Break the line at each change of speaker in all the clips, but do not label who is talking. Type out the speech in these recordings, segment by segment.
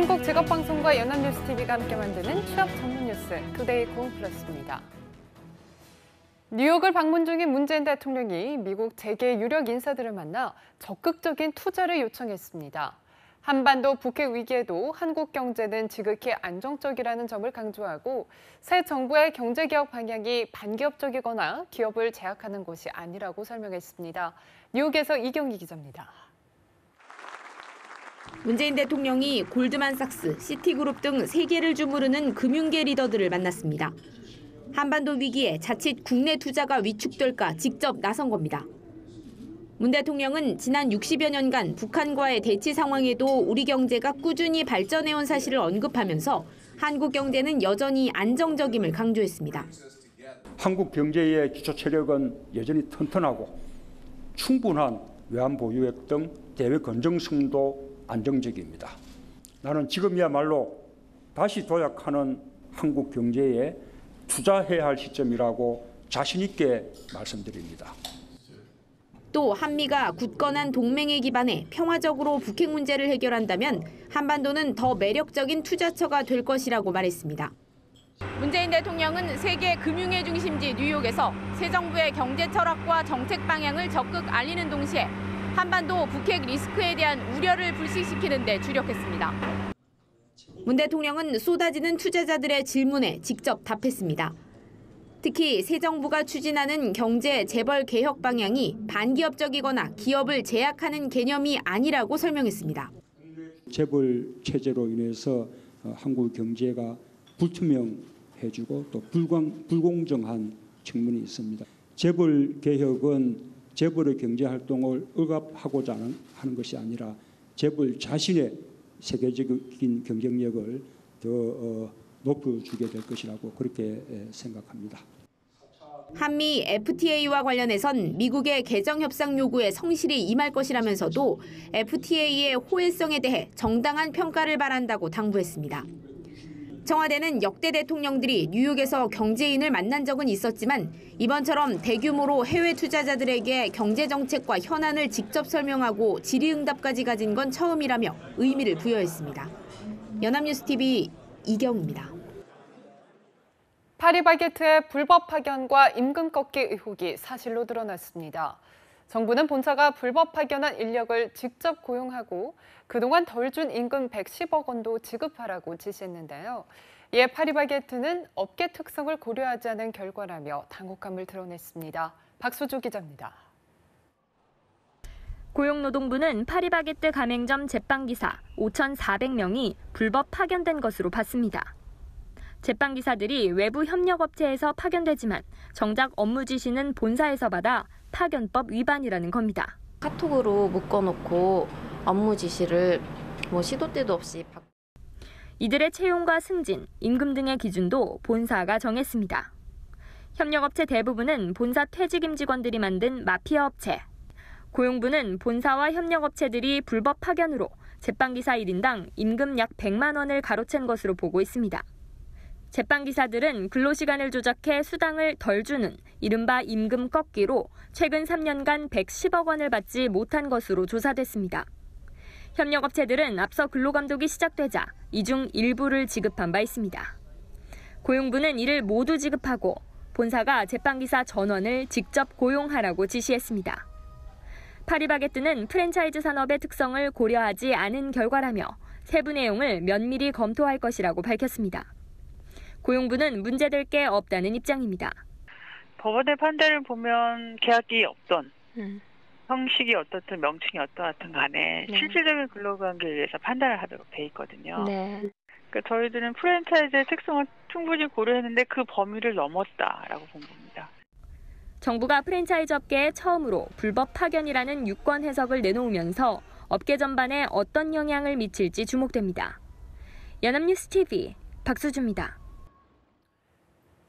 한국직업방송과 연합뉴스TV가 함께 만드는 취업 전문 뉴스 투데이 고흥 플러스입니다. 뉴욕을 방문 중인 문재인 대통령이 미국 재계 유력 인사들을 만나 적극적인 투자를 요청했습니다. 한반도 북핵 위기에도 한국 경제는 지극히 안정적이라는 점을 강조하고 새 정부의 경제개혁 방향이 반기업적이거나 기업을 제약하는 것이 아니라고 설명했습니다. 뉴욕에서 이경희 기자입니다.
문재인 대통령이 골드만삭스, 시티그룹 등 세계를 주무르는 금융계 리더들을 만났습니다. 한반도 위기에 자칫 국내 투자가 위축될까 직접 나선 겁니다. 문 대통령은 지난 60여 년간 북한과의 대치 상황에도 우리 경제가 꾸준히 발전해온 사실을 언급하면서 한국 경제는 여전히 안정적임을 강조했습니다.
한국 경제의 기초 체력은 여전히 튼튼하고 충분한 외환 보유액 등 대외 건전성도 안정적입니다. 나는 지금이야말로 다시 도약하는 한국 경제에 투자해야 할 시점이라고 자신 있게 말씀드립니다.
또 한미가 굳건한 동맹에 기반해 평화적으로 북핵 문제를 해결한다면 한반도는 더 매력적인 투자처가 될 것이라고 말했습니다. 문재인 대통령은 세계 금융의 중심지 뉴욕에서 새 정부의 경제 철학과 정책 방향을 적극 알리는 동시에 한반도 북핵 리스크에 대한 우려를 불식시키는 데 주력했습니다. 문 대통령은 쏟아지는 투자자들의 질문에 직접 답했습니다. 특히 새 정부가 추진하는 경제 재벌 개혁 방향이 반기업적이거나 기업을 제약하는 개념이 아니라고 설명했습니다.
재벌 체제로 인해서 한국 경제가 불투명해지고 또 불공정한 측면이 있습니다. 재벌 개혁은 재벌의 경제 활동을 억압하고자 하는 것이 아니라 재벌 자신의 세계적인 경쟁력을 더 높여주게 될 것이라고 그렇게 생각합니다.
한미 FTA와 관련해선 미국의 개정 협상 요구에 성실히 임할 것이라면서도 FTA의 호혜성에 대해 정당한 평가를 바란다고 당부했습니다. 청와대는 역대 대통령들이 뉴욕에서 경제인을 만난 적은 있었지만 이번처럼 대규모로 해외 투자자들에게 경제 정책과 현안을 직접 설명하고 질의응답까지 가진 건 처음이라며 의미를 부여했습니다. 연합뉴스TV 이경입니다.
파리바게트의 불법 파견과 임금 꺾기 의혹이 사실로 드러났습니다. 정부는 본사가 불법 파견한 인력을 직접 고용하고 그동안 덜 준 임금 110억 원도 지급하라고 지시했는데요. 이에 파리바게트는 업계 특성을 고려하지 않은 결과라며 당혹함을 드러냈습니다. 박수주 기자입니다.
고용노동부는 파리바게트 가맹점 제빵기사 5,400명이 불법 파견된 것으로 봤습니다. 제빵기사들이 외부 협력업체에서 파견되지만 정작 업무 지시는 본사에서 받아 파견법 위반이라는 겁니다.
카톡으로 묶어놓고 업무 지시를 시도 때도 없이
이들의 채용과 승진, 임금 등의 기준도 본사가 정했습니다. 협력업체 대부분은 본사 퇴직 임직원들이 만든 마피아 업체. 고용부는 본사와 협력업체들이 불법 파견으로 제빵기사 1인당 임금 약 100만 원을 가로챈 것으로 보고 있습니다. 제빵기사들은 근로시간을 조작해 수당을 덜 주는 이른바 임금 꺾기로 최근 3년간 110억 원을 받지 못한 것으로 조사됐습니다. 협력업체들은 앞서 근로감독이 시작되자 이 중 일부를 지급한 바 있습니다. 고용부는 이를 모두 지급하고 본사가 제빵기사 전원을 직접 고용하라고 지시했습니다. 파리바게뜨는 프랜차이즈 산업의 특성을 고려하지 않은 결과라며 세부 내용을 면밀히 검토할 것이라고 밝혔습니다. 고용부는 문제될 게 없다는 입장입니다.
법원의 판단을 보면 계약이 없던 형식이 어떻든 명칭이 어떠하든 간에 실질적인 근로관계에 의해서 판단을 하도록 돼 있거든요. 그러니까 저희들은 프랜차이즈의 특성을 충분히 고려했는데 그 범위를 넘었다라고 본 겁니다.
정부가 프랜차이즈 업계에 처음으로 불법 파견이라는 유권 해석을 내놓으면서 업계 전반에 어떤 영향을 미칠지 주목됩니다. 연합뉴스TV 박수주입니다.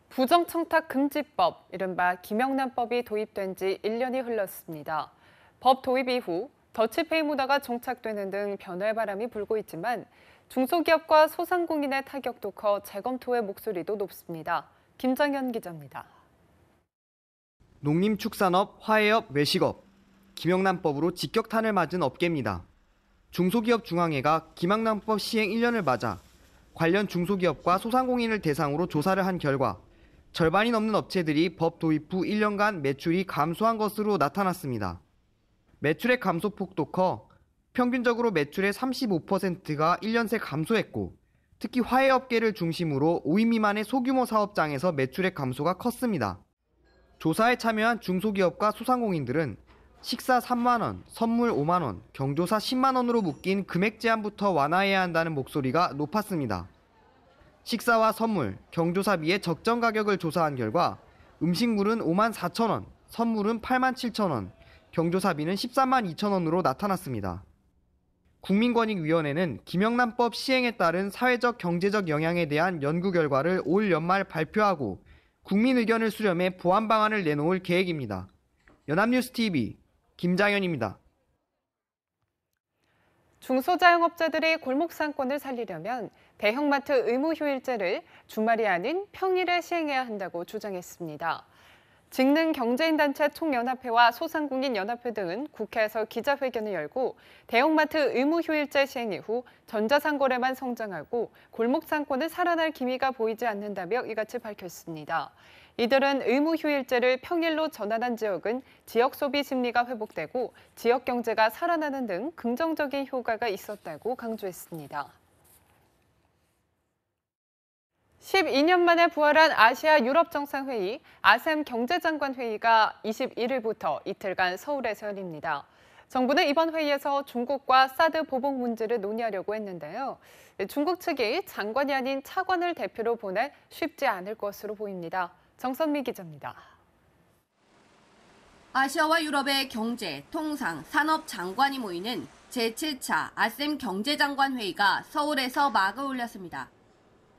부정청탁금지법, 이른바 김영란법이 도입된 지 1년이 흘렀습니다. 법 도입 이후 더치페이 문화가 정착되는 등 변화의 바람이 불고 있지만 중소기업과 소상공인의 타격도 커 재검토의 목소리도 높습니다. 김장현 기자입니다.
농림축산업, 화훼업, 외식업, 김영란법으로 직격탄을 맞은 업계입니다. 중소기업중앙회가 기망납법 시행 1년을 맞아 관련 중소기업과 소상공인을 대상으로 조사를 한 결과 절반이 넘는 업체들이 법 도입 후 1년간 매출이 감소한 것으로 나타났습니다. 매출의 감소폭도 커 평균적으로 매출의 35%가 1년 새 감소했고 특히 화훼업계를 중심으로 5인 미만의 소규모 사업장에서 매출의 감소가 컸습니다. 조사에 참여한 중소기업과 소상공인들은 식사 3만 원, 선물 5만 원, 경조사 10만 원으로 묶인 금액 제한부터 완화해야 한다는 목소리가 높았습니다. 식사와 선물, 경조사비의 적정 가격을 조사한 결과 음식물은 5만 4천 원, 선물은 8만 7천 원, 경조사비는 13만 2천 원으로 나타났습니다. 국민권익위원회는 김영란법 시행에 따른 사회적 경제적 영향에 대한 연구 결과를 올 연말 발표하고 국민 의견을 수렴해 보완 방안을 내놓을 계획입니다. 연합뉴스TV 김장현입니다.
중소자영업자들이 골목 상권을 살리려면 대형마트 의무휴일제를 주말이 아닌 평일에 시행해야 한다고 주장했습니다. 직능경제인단체 총연합회와 소상공인연합회 등은 국회에서 기자회견을 열고 대형마트 의무휴일제 시행 이후 전자상거래만 성장하고 골목상권은 살아날 기미가 보이지 않는다며 이같이 밝혔습니다. 이들은 의무휴일제를 평일로 전환한 지역은 지역 소비 심리가 회복되고 지역 경제가 살아나는 등 긍정적인 효과가 있었다고 강조했습니다. 12년 만에 부활한 아시아 유럽 정상회의 아셈 경제장관회의가 21일부터 이틀간 서울에서 열립니다. 정부는 이번 회의에서 중국과 사드 보복 문제를 논의하려고 했는데요. 중국 측이 장관이 아닌 차관을 대표로 보내 쉽지 않을 것으로 보입니다. 정선미 기자입니다.
아시아와 유럽의 경제, 통상, 산업 장관이 모이는 제7차 아셈 경제장관회의가 서울에서 막을 올렸습니다.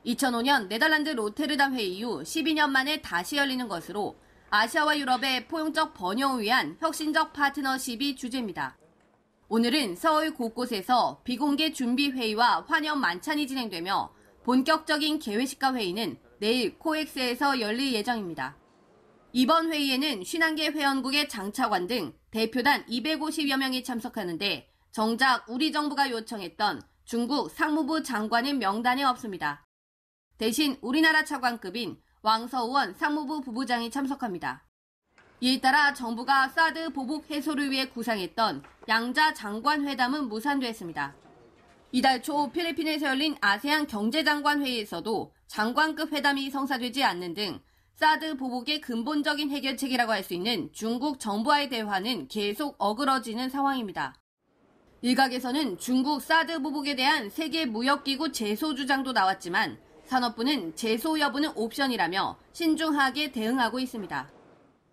2005년 네덜란드 로테르담 회의 이후 12년 만에 다시 열리는 것으로 아시아와 유럽의 포용적 번영을 위한 혁신적 파트너십이 주제입니다. 오늘은 서울 곳곳에서 비공개 준비 회의와 환영 만찬이 진행되며 본격적인 개회식과 회의는 내일 코엑스에서 열릴 예정입니다. 이번 회의에는 50개 회원국의 장차관 등 대표단 250여 명이 참석하는데 정작 우리 정부가 요청했던 중국 상무부 장관은 명단에 없습니다. 대신 우리나라 차관급인 왕서우원 상무부 부부장이 참석합니다. 이에 따라 정부가 사드 보복 해소를 위해 구상했던 양자 장관 회담은 무산됐습니다. 이달 초 필리핀에서 열린 아세안 경제장관 회의에서도 장관급 회담이 성사되지 않는 등 사드 보복의 근본적인 해결책이라고 할 수 있는 중국 정부와의 대화는 계속 어그러지는 상황입니다. 일각에서는 중국 사드 보복에 대한 세계무역기구 제소 주장도 나왔지만 산업부는 제소 여부는 옵션이라며 신중하게 대응하고 있습니다.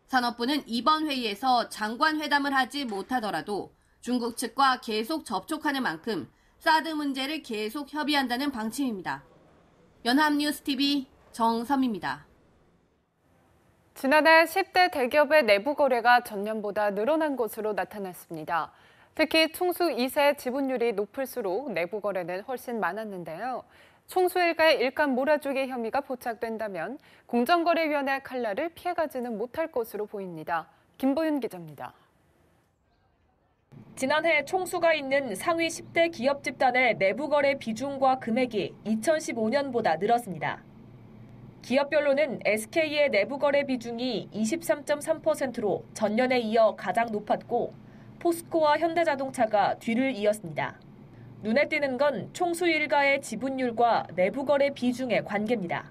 산업부는 이번 회의에서 장관 회담을 하지 못하더라도 중국 측과 계속 접촉하는 만큼 사드 문제를 계속 협의한다는 방침입니다. 연합뉴스TV 정선미입니다.
지난해 10대 대기업의 내부 거래가 전년보다 늘어난 것으로 나타났습니다. 특히 총수 2세 지분율이 높을수록 내부 거래는 훨씬 많았는데요. 총수 일가의 일감 몰아주기 혐의가 포착된다면 공정거래위원회 칼날을 피해가지는 못할 것으로 보입니다. 김보윤 기자입니다.
지난해 총수가 있는 상위 10대 기업 집단의 내부 거래 비중과 금액이 2015년보다 늘었습니다. 기업별로는 SK의 내부 거래 비중이 23.3%로 전년에 이어 가장 높았고 포스코와 현대자동차가 뒤를 이었습니다. 눈에 띄는 건 총수 일가의 지분율과 내부 거래 비중의 관계입니다.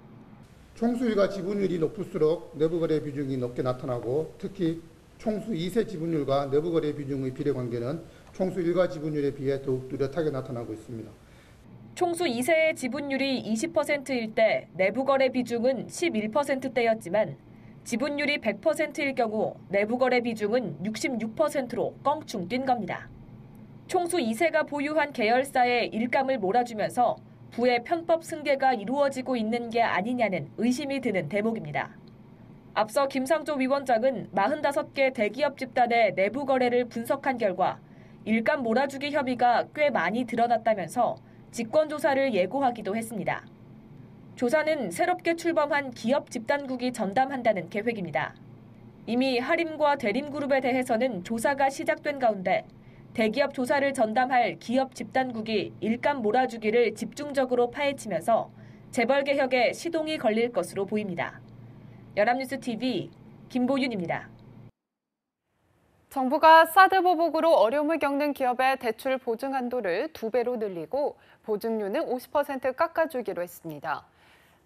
총수 일가 지분율이 높을수록 내부 거래 비중이 높게 나타나고 특히 총수 2세 지분율과 내부 거래 비중의 비례 관계는 총수 일가 지분율에 비해 더욱 뚜렷하게 나타나고 있습니다.
총수 2세의 지분율이 20%일 때 내부 거래 비중은 11%대였지만 지분율이 100%일 경우 내부 거래 비중은 66%로 껑충 뛴 겁니다. 총수 2세가 보유한 계열사에 일감을 몰아주면서 부의 편법 승계가 이루어지고 있는 게 아니냐는 의심이 드는 대목입니다. 앞서 김상조 위원장은 45개 대기업 집단의 내부 거래를 분석한 결과 일감 몰아주기 혐의가 꽤 많이 드러났다면서 직권조사를 예고하기도 했습니다. 조사는 새롭게 출범한 기업 집단국이 전담한다는 계획입니다. 이미 하림과 대림그룹에 대해서는 조사가 시작된 가운데 대기업 조사를 전담할 기업 집단국이 일감 몰아주기를 집중적으로 파헤치면서 재벌 개혁에 시동이 걸릴 것으로 보입니다. 연합뉴스 TV 김보윤입니다.
정부가 사드 보복으로 어려움을 겪는 기업의 대출 보증 한도를 2배로 늘리고 보증료는 50% 깎아주기로 했습니다.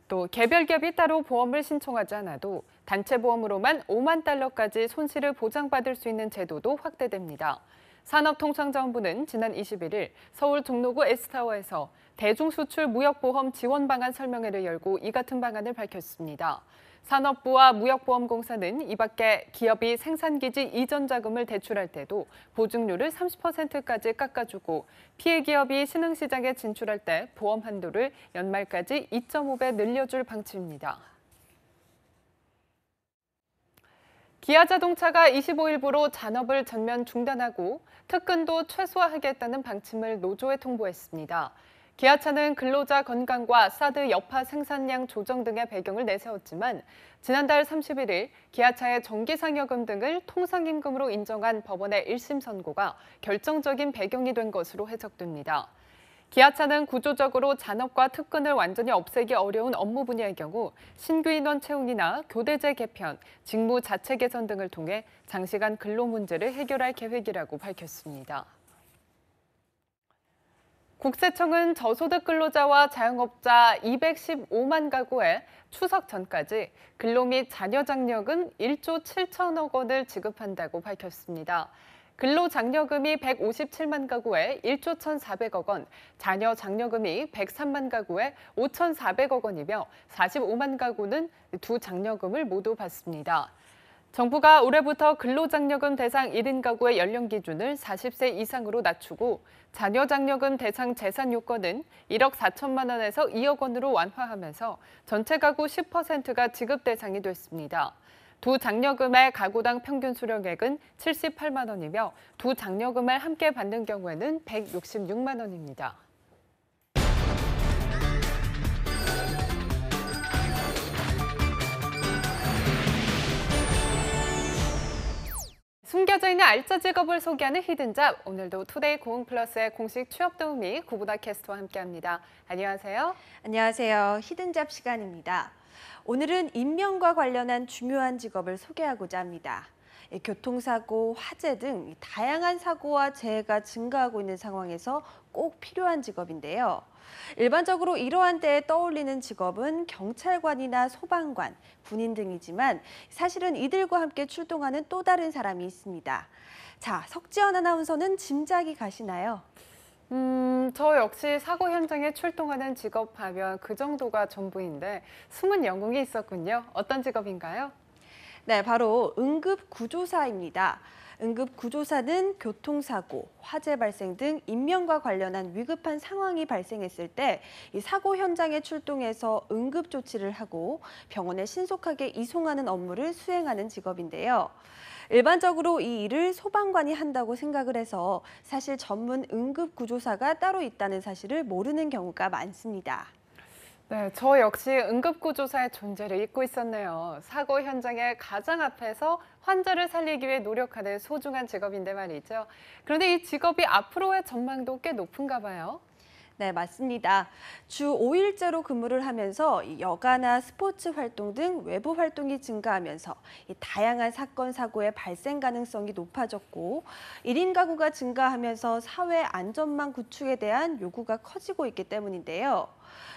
또 개별 기업이 따로 보험을 신청하지 않아도 단체 보험으로만 5만 달러까지 손실을 보장받을 수 있는 제도도 확대됩니다. 산업통상자원부는 지난 21일 서울 종로구 S타워에서 대중수출 무역보험 지원 방안 설명회를 열고 이 같은 방안을 밝혔습니다. 산업부와 무역보험공사는 이 밖에 기업이 생산기지 이전 자금을 대출할 때도 보증료를 30%까지 깎아주고 피해 기업이 신흥시장에 진출할 때 보험 한도를 연말까지 2.5배 늘려줄 방침입니다. 기아자동차가 25일부로 잔업을 전면 중단하고 특근도 최소화하겠다는 방침을 노조에 통보했습니다. 기아차는 근로자 건강과 사드 여파 생산량 조정 등의 배경을 내세웠지만 지난달 31일 기아차의 정기상여금 등을 통상임금으로 인정한 법원의 1심 선고가 결정적인 배경이 된 것으로 해석됩니다. 기아차는 구조적으로 잔업과 특근을 완전히 없애기 어려운 업무 분야의 경우 신규 인원 채용이나 교대제 개편, 직무 자체 개선 등을 통해 장시간 근로 문제를 해결할 계획이라고 밝혔습니다. 국세청은 저소득 근로자와 자영업자 215만 가구에 추석 전까지 근로 및 자녀 장려금 1조 7천억 원을 지급한다고 밝혔습니다. 근로장려금이 157만 가구에 1조 1,400억 원, 자녀 장려금이 103만 가구에 5,400억 원이며 45만 가구는 두 장려금을 모두 받습니다. 정부가 올해부터 근로장려금 대상 1인 가구의 연령 기준을 40세 이상으로 낮추고 자녀 장려금 대상 재산 요건은 1억 4천만 원에서 2억 원으로 완화하면서 전체 가구 10%가 지급 대상이 됐습니다. 두 장려금의 가구당 평균 수령액은 78만 원이며 두 장려금을 함께 받는 경우에는 166만 원입니다. 숨겨져 있는 알짜 직업을 소개하는 히든잡. 오늘도 투데이 고흥플러스의 공식 취업 도우미 구보다 캐스터와 함께합니다. 안녕하세요.
안녕하세요. 히든잡 시간입니다. 오늘은 인명과 관련한 중요한 직업을 소개하고자 합니다. 교통사고, 화재 등 다양한 사고와 재해가 증가하고 있는 상황에서 꼭 필요한 직업인데요. 일반적으로 이러한 때에 떠올리는 직업은 경찰관이나 소방관, 군인 등이지만 사실은 이들과 함께 출동하는 또 다른 사람이 있습니다. 자, 석지연 아나운서는 짐작이 가시나요?
저 역시 사고 현장에 출동하는 직업하면 그 정도가 전부인데 숨은 영웅이 있었군요. 어떤 직업인가요?
네, 바로 응급구조사입니다. 응급구조사는 교통사고, 화재 발생 등 인명과 관련한 위급한 상황이 발생했을 때 이 사고 현장에 출동해서 응급조치를 하고 병원에 신속하게 이송하는 업무를 수행하는 직업인데요. 일반적으로 이 일을 소방관이 한다고 생각을 해서 사실 전문 응급구조사가 따로 있다는 사실을 모르는 경우가 많습니다.
네, 저 역시 응급구조사의 존재를 잊고 있었네요. 사고 현장의 가장 앞에서 환자를 살리기 위해 노력하는 소중한 직업인데 말이죠. 그런데 이 직업이 앞으로의 전망도 꽤 높은가 봐요.
네, 맞습니다. 주 5일제로 근무를 하면서 여가나 스포츠 활동 등 외부 활동이 증가하면서 다양한 사건, 사고의 발생 가능성이 높아졌고 1인 가구가 증가하면서 사회 안전망 구축에 대한 요구가 커지고 있기 때문인데요.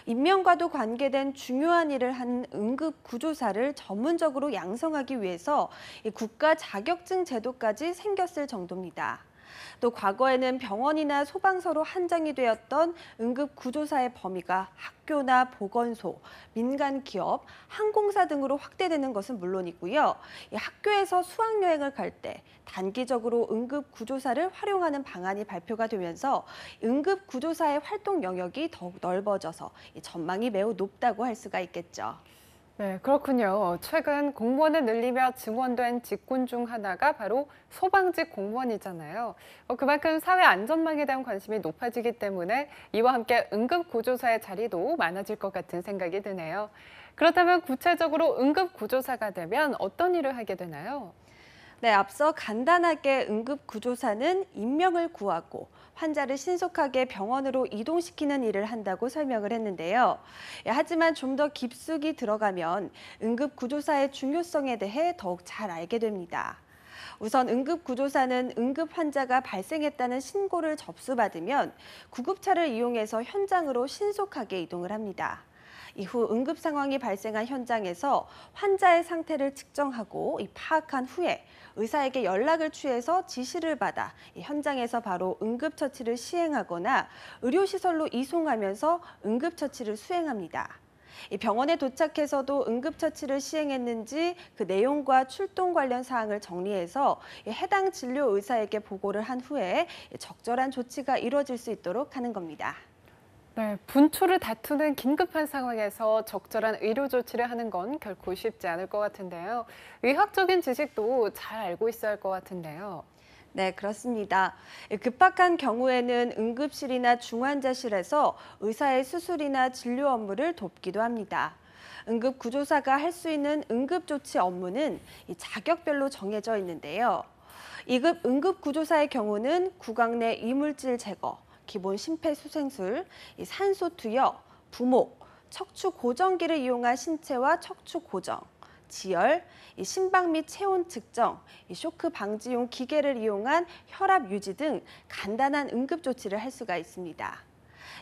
인명과도 관계된 중요한 일을 하는 응급구조사를 전문적으로 양성하기 위해서 국가 자격증 제도까지 생겼을 정도입니다. 또 과거에는 병원이나 소방서로 한정이 되었던 응급구조사의 범위가 학교나 보건소, 민간기업, 항공사 등으로 확대되는 것은 물론이고요. 학교에서 수학여행을 갈 때 단기적으로 응급구조사를 활용하는 방안이 발표가 되면서 응급구조사의 활동 영역이 더욱 넓어져서 전망이 매우 높다고 할 수가 있겠죠.
네, 그렇군요. 최근 공무원을 늘리며 증원된 직군 중 하나가 바로 소방직 공무원이잖아요. 그만큼 사회 안전망에 대한 관심이 높아지기 때문에 이와 함께 응급구조사의 자리도 많아질 것 같은 생각이 드네요. 그렇다면 구체적으로 응급구조사가 되면 어떤 일을 하게 되나요?
네, 앞서 간단하게 응급구조사는 인명을 구하고 환자를 신속하게 병원으로 이동시키는 일을 한다고 설명을 했는데요. 하지만 좀 더 깊숙이 들어가면 응급구조사의 중요성에 대해 더욱 잘 알게 됩니다. 우선 응급구조사는 응급 환자가 발생했다는 신고를 접수받으면 구급차를 이용해서 현장으로 신속하게 이동을 합니다. 이후 응급 상황이 발생한 현장에서 환자의 상태를 측정하고 파악한 후에 의사에게 연락을 취해서 지시를 받아 현장에서 바로 응급처치를 시행하거나 의료시설로 이송하면서 응급처치를 수행합니다. 병원에 도착해서도 응급처치를 시행했는지 그 내용과 출동 관련 사항을 정리해서 해당 진료 의사에게 보고를 한 후에 적절한 조치가 이루어질 수 있도록 하는 겁니다.
네, 분초를 다투는 긴급한 상황에서 적절한 의료 조치를 하는 건 결코 쉽지 않을 것 같은데요. 의학적인 지식도 잘 알고 있어야 할 것 같은데요.
네, 그렇습니다. 급박한 경우에는 응급실이나 중환자실에서 의사의 수술이나 진료 업무를 돕기도 합니다. 응급구조사가 할 수 있는 응급조치 업무는 자격별로 정해져 있는데요. 2급 응급구조사의 경우는 구강 내 이물질 제거, 기본 심폐소생술, 산소 투여, 부목, 척추 고정기를 이용한 신체와 척추 고정, 지혈, 심박 및 체온 측정, 쇼크 방지용 기계를 이용한 혈압 유지 등 간단한 응급조치를 할 수가 있습니다.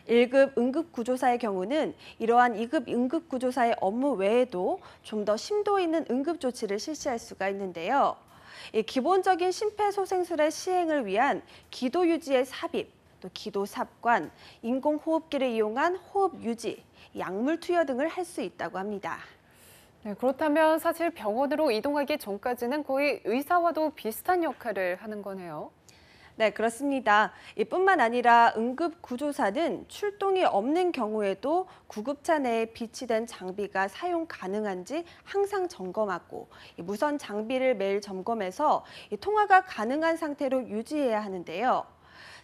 1급 응급구조사의 경우는 이러한 2급 응급구조사의 업무 외에도 좀 더 심도 있는 응급조치를 실시할 수가 있는데요. 기본적인 심폐소생술의 시행을 위한 기도 유지의 삽입, 또 기도 삽관, 인공호흡기를 이용한 호흡 유지, 약물 투여 등을 할 수 있다고 합니다.
네, 그렇다면 사실 병원으로 이동하기 전까지는 거의 의사와도 비슷한 역할을 하는 거네요.
네, 그렇습니다. 이뿐만 아니라 응급구조사는 출동이 없는 경우에도 구급차 내에 비치된 장비가 사용 가능한지 항상 점검하고 무선 장비를 매일 점검해서 통화가 가능한 상태로 유지해야 하는데요.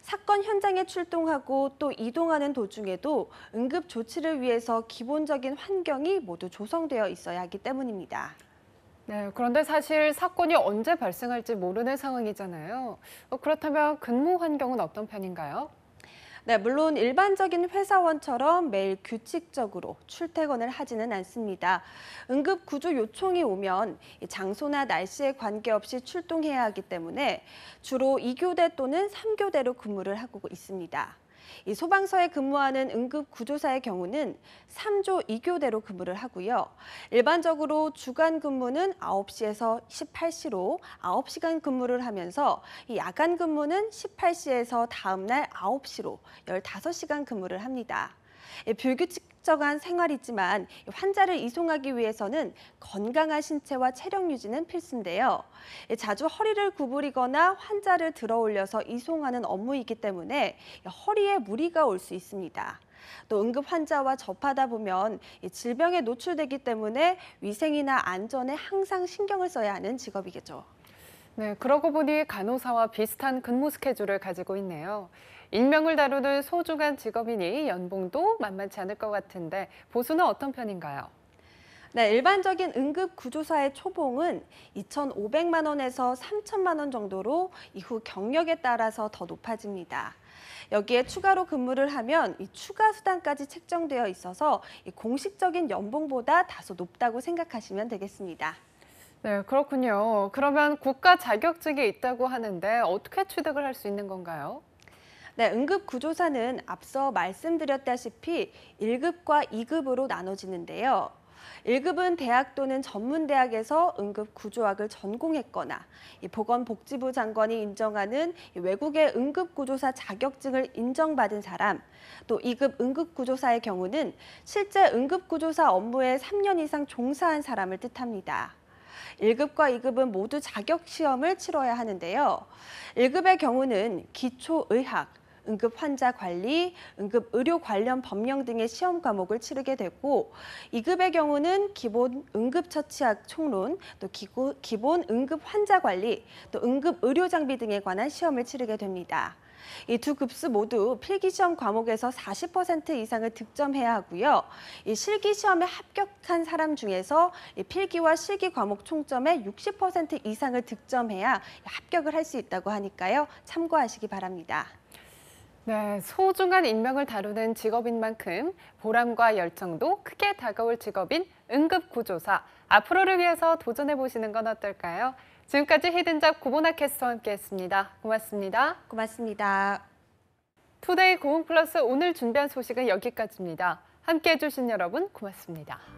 사건 현장에 출동하고 또 이동하는 도중에도 응급 조치를 위해서 기본적인 환경이 모두 조성되어 있어야 하기 때문입니다.
네, 그런데 사실 사건이 언제 발생할지 모르는 상황이잖아요. 그렇다면 근무 환경은 어떤 편인가요?
네, 물론 일반적인 회사원처럼 매일 규칙적으로 출퇴근을 하지는 않습니다. 응급 구조 요청이 오면 장소나 날씨에 관계없이 출동해야 하기 때문에 주로 2교대 또는 3교대로 근무를 하고 있습니다. 이 소방서에 근무하는 응급구조사의 경우는 3조 2교대로 근무를 하고요. 일반적으로 주간 근무는 9시에서 18시로 9시간 근무를 하면서 이 야간 근무는 18시에서 다음 날 9시로 15시간 근무를 합니다. 불규칙적한 생활이지만 환자를 이송하기 위해서는 건강한 신체와 체력 유지는 필수인데요. 자주 허리를 구부리거나 환자를 들어 올려서 이송하는 업무이기 때문에 허리에 무리가 올 수 있습니다. 또 응급 환자와 접하다 보면 질병에 노출되기 때문에 위생이나 안전에 항상 신경을 써야 하는 직업이겠죠.
네, 그러고 보니 간호사와 비슷한 근무 스케줄을 가지고 있네요. 인명을 다루는 소중한 직업이니 연봉도 만만치 않을 것 같은데 보수는 어떤 편인가요?
네, 일반적인 응급구조사의 초봉은 2,500만 원에서 3,000만 원 정도로 이후 경력에 따라서 더 높아집니다. 여기에 추가로 근무를 하면 이 추가 수당까지 책정되어 있어서 이 공식적인 연봉보다 다소 높다고 생각하시면 되겠습니다.
네, 그렇군요. 그러면 국가 자격증이 있다고 하는데 어떻게 취득을 할 수 있는 건가요?
네, 응급구조사는 앞서 말씀드렸다시피 1급과 2급으로 나눠지는데요. 1급은 대학 또는 전문대학에서 응급구조학을 전공했거나 보건복지부 장관이 인정하는 외국의 응급구조사 자격증을 인정받은 사람, 또 2급 응급구조사의 경우는 실제 응급구조사 업무에 3년 이상 종사한 사람을 뜻합니다. 1급과 2급은 모두 자격시험을 치러야 하는데요. 1급의 경우는 기초의학, 응급환자관리, 응급의료 관련 법령 등의 시험 과목을 치르게 되고 2급의 경우는 기본 응급처치학 총론, 또 기본 응급환자관리, 또 응급의료장비 등에 관한 시험을 치르게 됩니다. 이 두 급수 모두 필기시험 과목에서 40% 이상을 득점해야 하고요. 이 실기시험에 합격한 사람 중에서 이 필기와 실기 과목 총점의 60% 이상을 득점해야 합격을 할 수 있다고 하니까요. 참고하시기 바랍니다.
네, 소중한 인명을 다루는 직업인 만큼 보람과 열정도 크게 다가올 직업인 응급구조사. 앞으로를 위해서 도전해보시는 건 어떨까요? 지금까지 히든잡 구보나 캐스터와 함께했습니다. 고맙습니다.
고맙습니다.
투데이 고흥 플러스 오늘 준비한 소식은 여기까지입니다. 함께해 주신 여러분 고맙습니다.